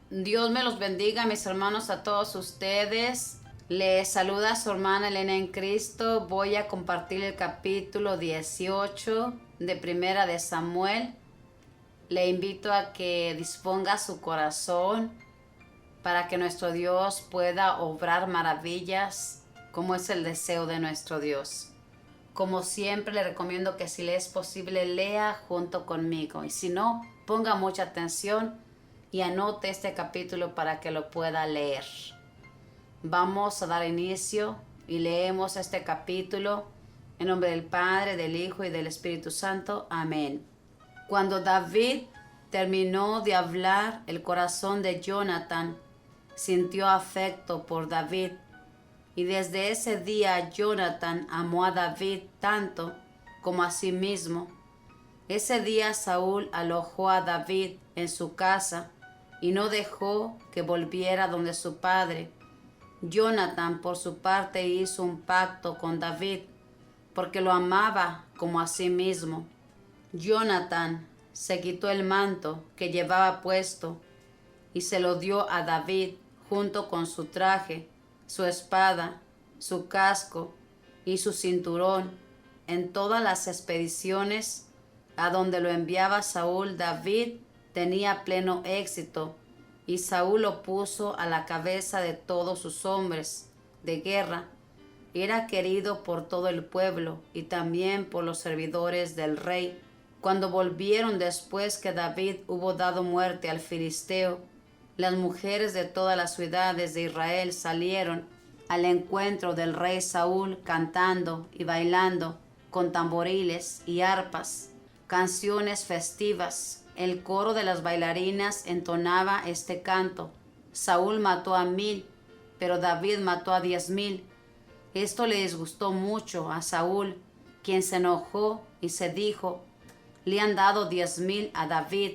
Dios me los bendiga, mis hermanos, a todos ustedes. Les saluda su hermana Elena en Cristo. Voy a compartir el capítulo 18 de Primera de Samuel. Le invito a que disponga su corazón para que nuestro Dios pueda obrar maravillas, como es el deseo de nuestro Dios. Como siempre, le recomiendo que si le es posible, lea junto conmigo. Y si no, ponga mucha atención y anote este capítulo para que lo pueda leer. Vamos a dar inicio y leemos este capítulo en nombre del Padre, del Hijo y del Espíritu Santo. Amén. Cuando David terminó de hablar, el corazón de Jonatán sintió afecto por David. Y desde ese día Jonatán amó a David tanto como a sí mismo. Ese día Saúl alojó a David en su casa y no dejó que volviera donde su padre. Jonatán, por su parte, hizo un pacto con David, porque lo amaba como a sí mismo. Jonatán se quitó el manto que llevaba puesto y se lo dio a David junto con su traje, su espada, su casco y su cinturón. En todas las expediciones a donde lo enviaba Saúl, David tenía pleno éxito, y Saúl lo puso a la cabeza de todos sus hombres de guerra. Era querido por todo el pueblo y también por los servidores del rey. Cuando volvieron después que David hubo dado muerte al filisteo, las mujeres de todas las ciudades de Israel salieron al encuentro del rey Saúl cantando y bailando con tamboriles y arpas, canciones festivas. El coro de las bailarinas entonaba este canto: Saúl mató a 1000, pero David mató a 10,000. Esto le disgustó mucho a Saúl, quien se enojó y se dijo: le han dado 10,000 a David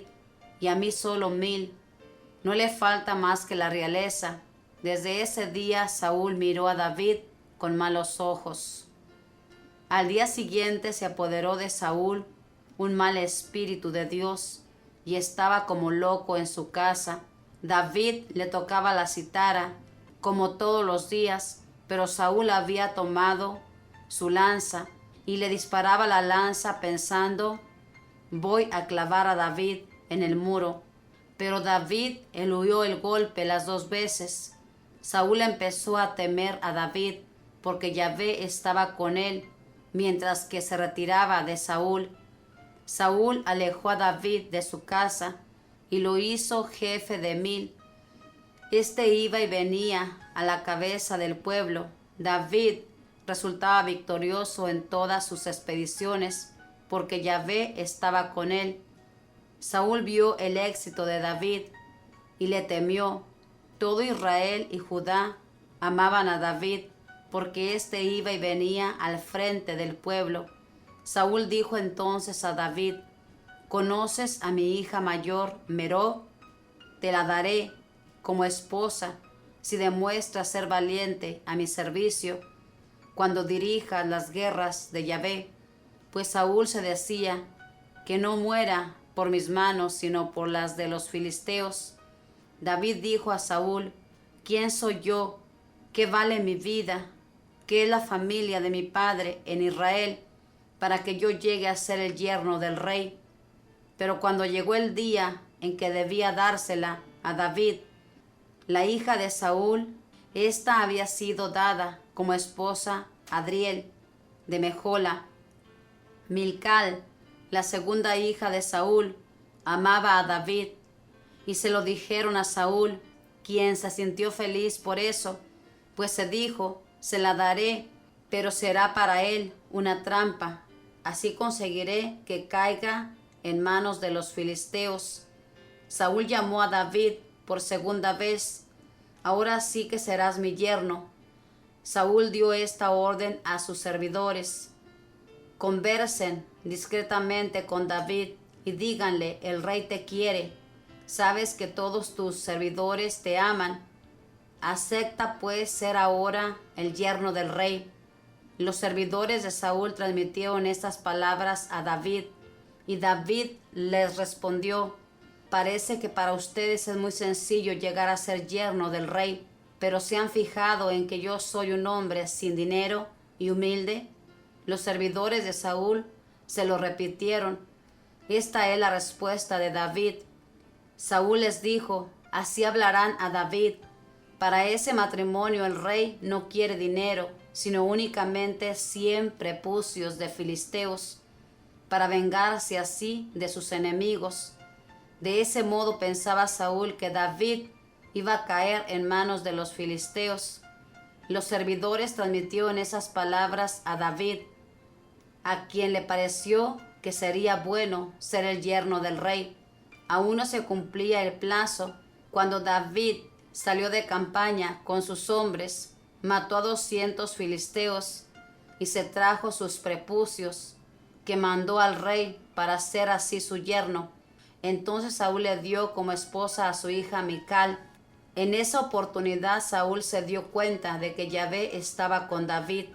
y a mí solo 1000. No le falta más que la realeza. Desde ese día Saúl miró a David con malos ojos. Al día siguiente se apoderó de Saúl un mal espíritu de Dios y estaba como loco en su casa. David le tocaba la cítara como todos los días, pero Saúl había tomado su lanza y le disparaba la lanza pensando: voy a clavar a David en el muro. Pero David eluyó el golpe las 2 veces. Saúl empezó a temer a David porque Yahvé estaba con él mientras que se retiraba de Saúl. Saúl alejó a David de su casa y lo hizo jefe de 1000. Este iba y venía a la cabeza del pueblo. David resultaba victorioso en todas sus expediciones porque Yahvé estaba con él. Saúl vio el éxito de David y le temió. Todo Israel y Judá amaban a David porque éste iba y venía al frente del pueblo. Saúl dijo entonces a David: ¿conoces a mi hija mayor, Merob? Te la daré como esposa si demuestras ser valiente a mi servicio cuando dirijas las guerras de Yahvé. Pues Saúl se decía: que no muera por mis manos, sino por las de los filisteos. David dijo a Saúl: ¿quién soy yo? ¿Qué vale mi vida? ¿Qué es la familia de mi padre en Israel para que yo llegue a ser el yerno del rey? Pero cuando llegó el día en que debía dársela a David, la hija de Saúl, esta había sido dada como esposa a Adriel de Mejola. Milcal, la segunda hija de Saúl, amaba a David, y se lo dijeron a Saúl, quien se sintió feliz por eso, pues se dijo: se la daré, pero será para él una trampa. Así conseguiré que caiga en manos de los filisteos. Saúl llamó a David por segunda vez: ahora sí que serás mi yerno. Saúl dio esta orden a sus servidores: conversen discretamente con David y díganle: el rey te quiere. Sabes que todos tus servidores te aman. Acepta pues ser ahora el yerno del rey. Los servidores de Saúl transmitieron estas palabras a David, y David les respondió: Parece que para ustedes es muy sencillo llegar a ser yerno del rey, pero ¿se han fijado en que yo soy un hombre sin dinero y humilde? Los servidores de Saúl se lo repitieron. Esta es la respuesta de David. Saúl les dijo, así hablarán a David. Para ese matrimonio el rey no quiere dinero, sino únicamente 100 prepucios de filisteos, para vengarse así de sus enemigos. De ese modo pensaba Saúl que David iba a caer en manos de los filisteos. Los servidores transmitieron esas palabras a David, a quien le pareció que sería bueno ser el yerno del rey. Aún no se cumplía el plazo cuando David salió de campaña con sus hombres, mató a 200 filisteos y se trajo sus prepucios, que mandó al rey para ser así su yerno. Entonces Saúl le dio como esposa a su hija Mical. En esa oportunidad Saúl se dio cuenta de que Yahvé estaba con David.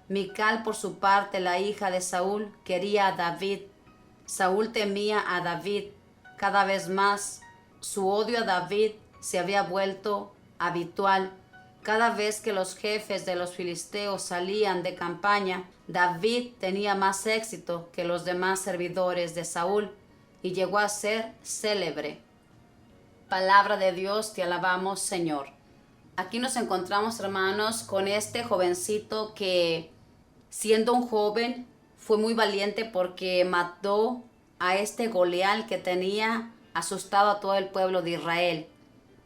Mical, por su parte, la hija de Saúl, quería a David. Saúl temía a David cada vez más. Su odio a David se había vuelto habitual. Cada vez que los jefes de los filisteos salían de campaña, David tenía más éxito que los demás servidores de Saúl y llegó a ser célebre. Palabra de Dios, te alabamos, Señor. Aquí nos encontramos, hermanos, con este jovencito que, siendo un joven, fue muy valiente porque mató a este Goliat que tenía asustado a todo el pueblo de Israel.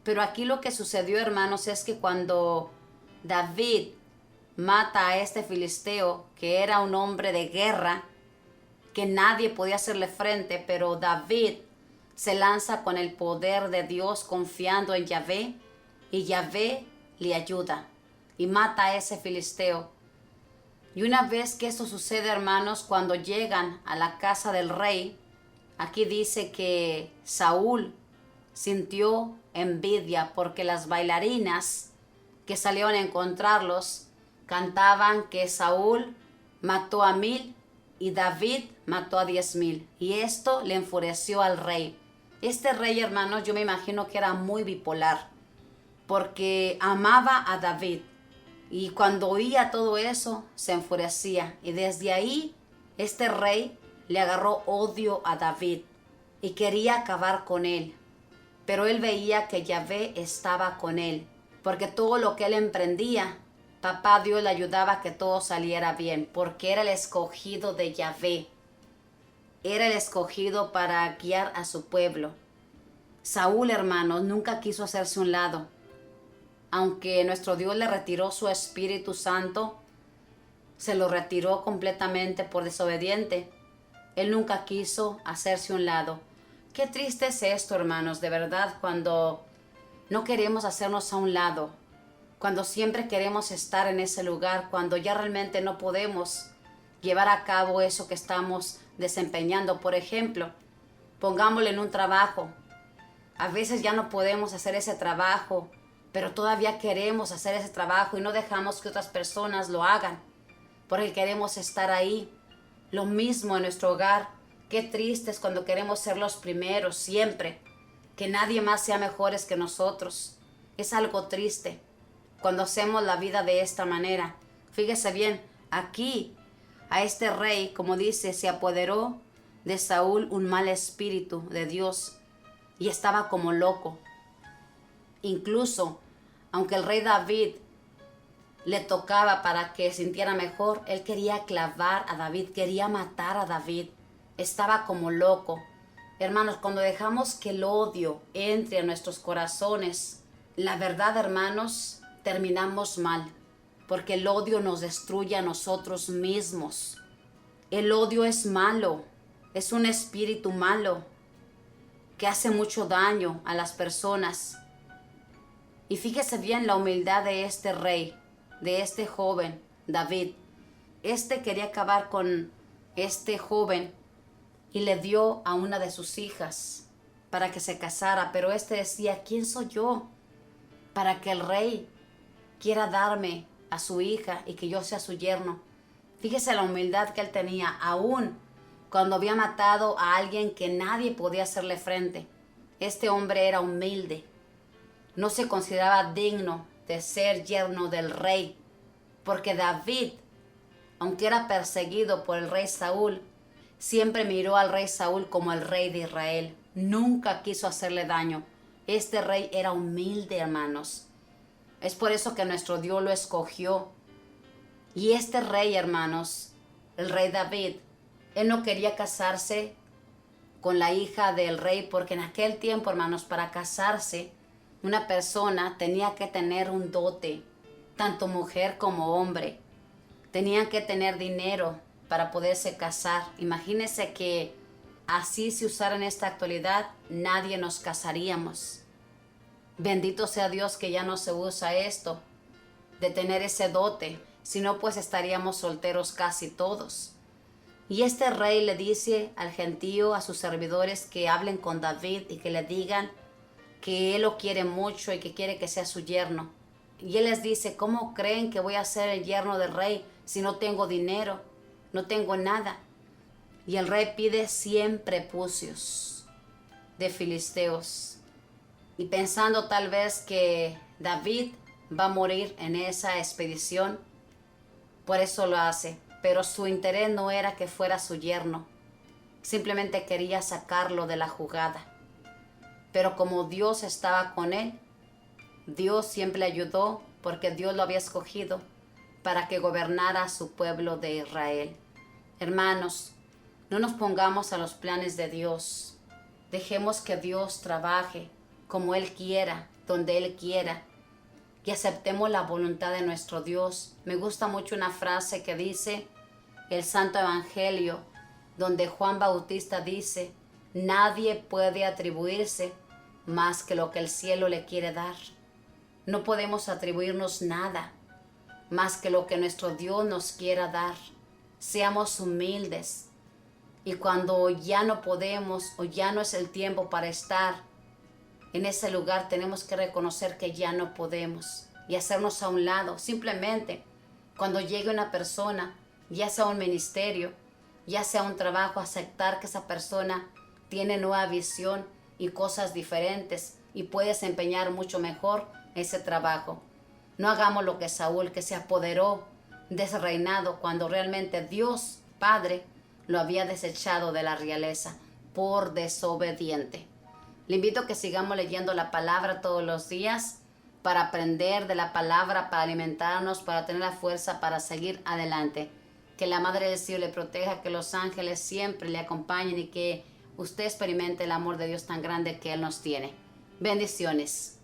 Pero aquí lo que sucedió, hermanos, es que cuando David mata a este filisteo, que era un hombre de guerra, que nadie podía hacerle frente, pero David se lanza con el poder de Dios confiando en Yahvé, y Yahvé le ayuda y mata a ese filisteo. Y una vez que esto sucede, hermanos, cuando llegan a la casa del rey, aquí dice que Saúl sintió envidia porque las bailarinas que salieron a encontrarlos cantaban que Saúl mató a 1000 y David mató a 10,000. Y esto le enfureció al rey. Este rey, hermanos, yo me imagino que era muy bipolar porque amaba a David. Y cuando oía todo eso, se enfurecía. Y desde ahí, este rey le agarró odio a David y quería acabar con él. Pero él veía que Yahvé estaba con él, porque todo lo que él emprendía, papá Dios le ayudaba a que todo saliera bien, porque era el escogido de Yahvé. Era el escogido para guiar a su pueblo. Saúl, hermanos, nunca quiso hacerse un lado. Aunque nuestro Dios le retiró su Espíritu Santo, se lo retiró completamente por desobediente. Él nunca quiso hacerse un lado. Qué triste es esto, hermanos, de verdad, cuando no queremos hacernos a un lado, cuando siempre queremos estar en ese lugar, cuando ya realmente no podemos llevar a cabo eso que estamos desempeñando. Por ejemplo, pongámosle en un trabajo. A veces ya no podemos hacer ese trabajo, pero todavía queremos hacer ese trabajo y no dejamos que otras personas lo hagan, porque queremos estar ahí. Lo mismo en nuestro hogar. Qué triste es cuando queremos ser los primeros siempre, que nadie más sea mejores que nosotros. Es algo triste cuando hacemos la vida de esta manera. Fíjese bien, aquí a este rey, como dice, se apoderó de Saúl un mal espíritu de Dios y estaba como loco. Incluso, aunque el rey David le tocaba para que sintiera mejor, él quería clavar a David, quería matar a David. Estaba como loco. Hermanos, cuando dejamos que el odio entre a nuestros corazones, la verdad, hermanos, terminamos mal, porque el odio nos destruye a nosotros mismos. El odio es malo, es un espíritu malo que hace mucho daño a las personas. Y fíjese bien la humildad de este rey, de este joven, David. Este quería acabar con este joven y le dio a una de sus hijas para que se casara, pero este decía, ¿quién soy yo para que el rey quiera darme a su hija y que yo sea su yerno? Fíjese la humildad que él tenía, aún cuando había matado a alguien que nadie podía hacerle frente. Este hombre era humilde. No se consideraba digno de ser yerno del rey, porque David, aunque era perseguido por el rey Saúl, siempre miró al rey Saúl como el rey de Israel. Nunca quiso hacerle daño. Este rey era humilde, hermanos. Es por eso que nuestro Dios lo escogió. Y este rey, hermanos, el rey David, él no quería casarse con la hija del rey, porque en aquel tiempo, hermanos, para casarse, una persona tenía que tener un dote, tanto mujer como hombre. Tenían que tener dinero para poderse casar. Imagínense que así se usara en esta actualidad, nadie nos casaríamos. Bendito sea Dios que ya no se usa esto, de tener ese dote, si no pues estaríamos solteros casi todos. Y este rey le dice al gentío, a sus servidores, que hablen con David y que le digan que él lo quiere mucho y que quiere que sea su yerno. Y él les dice, ¿cómo creen que voy a ser el yerno del rey si no tengo dinero, no tengo nada? Y el rey pide 100 prepucios de filisteos. Y pensando tal vez que David va a morir en esa expedición, por eso lo hace. Pero su interés no era que fuera su yerno. Simplemente quería sacarlo de la jugada. Pero como Dios estaba con él, Dios siempre le ayudó, porque Dios lo había escogido para que gobernara a su pueblo de Israel. Hermanos, no nos pongamos a los planes de Dios. Dejemos que Dios trabaje como Él quiera, donde Él quiera, y aceptemos la voluntad de nuestro Dios. Me gusta mucho una frase que dice el Santo Evangelio, donde Juan Bautista dice, nadie puede atribuirse más que lo que el cielo le quiere dar. No podemos atribuirnos nada más que lo que nuestro Dios nos quiera dar. Seamos humildes. Y cuando ya no podemos o ya no es el tiempo para estar en ese lugar, tenemos que reconocer que ya no podemos y hacernos a un lado. Simplemente cuando llegue una persona, ya sea un ministerio, ya sea un trabajo, aceptar que esa persona tiene nueva visión y cosas diferentes y puede desempeñar mucho mejor ese trabajo. No hagamos lo que Saúl, que se apoderó de ese reinado cuando realmente Dios Padre lo había desechado de la realeza por desobediente. Le invito a que sigamos leyendo la palabra todos los días para aprender de la palabra, para alimentarnos, para tener la fuerza para seguir adelante. Que la Madre del Cielo le proteja, que los ángeles siempre le acompañen y que usted experimente el amor de Dios tan grande que Él nos tiene. Bendiciones.